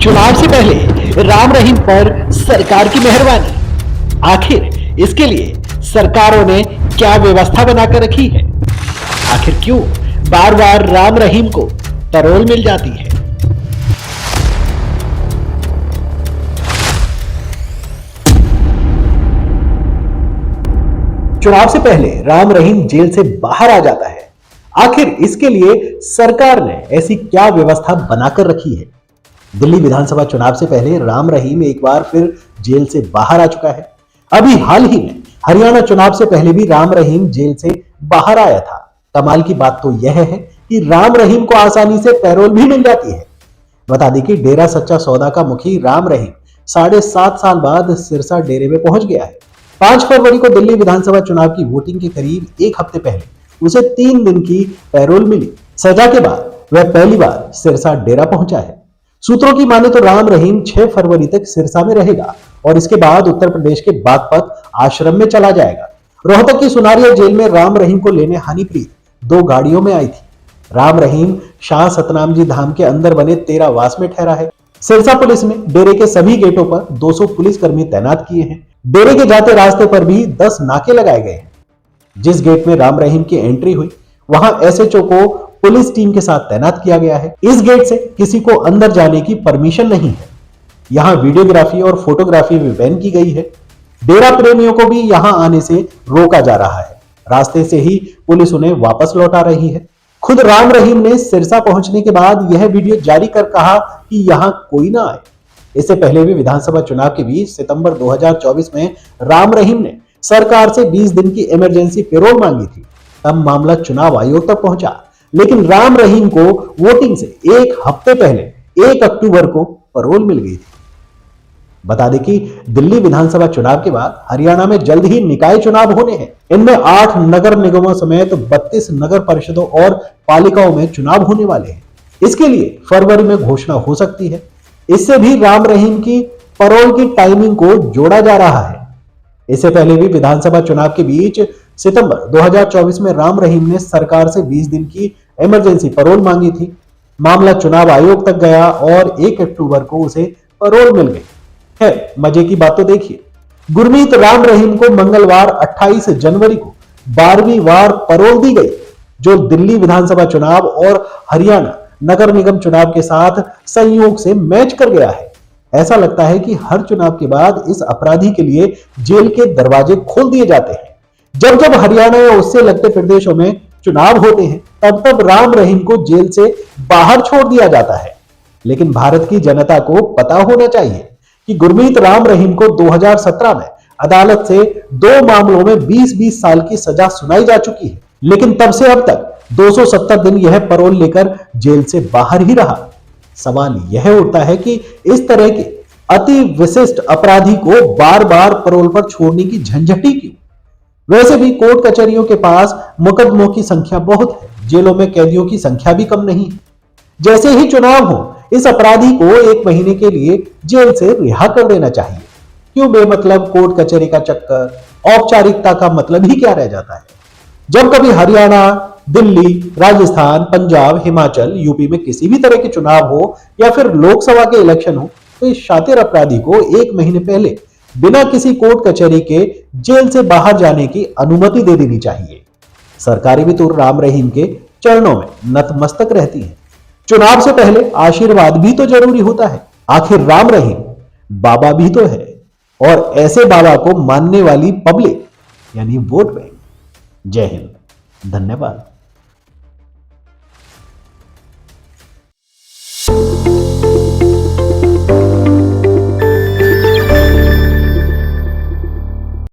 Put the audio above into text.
चुनाव से पहले राम रहीम पर सरकार की मेहरबानी। आखिर इसके लिए सरकारों ने क्या व्यवस्था बनाकर रखी है? आखिर क्यों बार बार राम रहीम को पैरोल मिल जाती है? चुनाव से पहले राम रहीम जेल से बाहर आ जाता है। आखिर इसके लिए सरकार ने ऐसी क्या व्यवस्था बनाकर रखी है? दिल्ली विधानसभा चुनाव से पहले राम रहीम एक बार फिर जेल से बाहर आ चुका है। अभी हाल ही में हरियाणा चुनाव से पहले भी राम रहीम जेल से बाहर आया था। कमाल की बात तो यह है कि राम रहीम को आसानी से पैरोल भी मिल जाती है। बता दें कि डेरा सच्चा सौदा का मुखी राम रहीम 7.5 साल बाद सिरसा डेरे में पहुंच गया है। 5 फरवरी को दिल्ली विधानसभा चुनाव की वोटिंग के करीब एक हफ्ते पहले उसे 3 दिन की पैरोल मिली। सजा के बाद वह पहली बार सिरसा डेरा पहुंचा है। सूत्रों की माने तो राम रहीम 6 फरवरी तक सिरसा में रहेगा और इसके बाद उत्तर प्रदेश के बागपत आश्रम में चला जाएगा। रोहतक की सुनारिया जेल में राम रहीम को लेने हनीप्रीत 2 गाड़ियों में आई थी। राम रहीम शाह सतनाम जी धाम के अंदर बने 13 वास में ठहरा है। सिरसा पुलिस ने डेरे के सभी गेटों पर 200 पुलिसकर्मी तैनात किए हैं। डेरे के जाते रास्ते पर भी 10 नाके लगाए गए हैं। जिस गेट में राम रहीम की एंट्री हुई वहां एसएचओ को पुलिस टीम के साथ तैनात किया गया है। इस गेट से किसी को अंदर जाने की परमिशन नहीं है। यहां वीडियोग्राफी और फोटोग्राफी भी बैन की गई है। डेरा प्रेमियों को भी यहां आने से रोका जा रहा है। रास्ते से ही पुलिस उन्हें वापस लौटा रही है। खुद राम रहीम ने सिरसा पहुंचने के बाद यह वीडियो जारी कर कहा कि यहां कोई ना आए। इससे पहले भी विधानसभा चुनाव के बीच सितंबर 2024 में राम रहीम ने सरकार से 20 दिन की इमरजेंसी पैरोल मांगी थी। तब मामला चुनाव आयोग तक पहुंचा, लेकिन राम रहीम को वोटिंग से एक हफ्ते पहले 1 अक्टूबर को पैरोल मिल गई थी। बता दें कि दिल्ली विधानसभा चुनाव के बाद हरियाणा में जल्द ही निकाय चुनाव होने हैं। इनमें 8 नगर निगमों समेत 32 नगर परिषदों और पालिकाओं में चुनाव होने वाले हैं। इसके लिए फरवरी में घोषणा हो सकती है। इससे भी राम रहीम की पैरोल की टाइमिंग को जोड़ा जा रहा है। इससे पहले भी विधानसभा चुनाव के बीच सितंबर 2024 में राम रहीम ने सरकार से 20 दिन की इमरजेंसी पैरोल मांगी थी। मामला चुनाव आयोग तक गया और 1 अक्टूबर को उसे पैरोल मिल गई है। मजे की बात तो देखिए, गुरमीत राम रहीम को मंगलवार 28 जनवरी को 12वीं बार पैरोल दी गई, जो दिल्ली विधानसभा चुनाव और हरियाणा नगर निगम चुनाव के साथ संयोग से मैच कर गया है। ऐसा लगता है कि हर चुनाव के बाद इस अपराधी के लिए जेल के दरवाजे खोल दिए जाते हैं। जब जब हरियाणा या उससे लगते प्रदेशों में चुनाव होते हैं तब तब राम रहीम को जेल से बाहर छोड़ दिया जाता है। लेकिन भारत की जनता को पता होना चाहिए कि गुरमीत राम रहीम को 2017 में अदालत से 2 मामलों में 20-20 साल की सजा सुनाई जा चुकी है, लेकिन तब से अब तक 270 दिन यह पैरोल लेकर जेल से बाहर ही रहा। सवाल यह उठता है कि इस तरह के अति विशिष्ट अपराधी को बार बार पैरोल पर छोड़ने की झंझट ही क्यों? वैसे भी कोर्ट कचहरियों के पास मुकदमों की संख्या बहुत है, जेलों में कैदियों की संख्या भी कम नहीं है। जैसे ही चुनाव हो इस अपराधी को 1 महीने के लिए जेल से रिहा कर देना चाहिए। क्यों बेमतलब कोर्ट कचहरी का चक्कर? औपचारिकता का मतलब ही क्या रह जाता है? जब कभी हरियाणा, दिल्ली, राजस्थान, पंजाब, हिमाचल, यूपी में किसी भी तरह के चुनाव हो या फिर लोकसभा के इलेक्शन हो तो इस शातिर अपराधी को 1 महीने पहले बिना किसी कोर्ट कचहरी के जेल से बाहर जाने की अनुमति दे देनी चाहिए। सरकारें भी तो राम रहीम के चरणों में नतमस्तक रहती हैं। चुनाव से पहले आशीर्वाद भी तो जरूरी होता है। आखिर राम रहीम बाबा भी तो है, और ऐसे बाबा को मानने वाली पब्लिक यानी वोट बैंक। जय हिंद, धन्यवाद।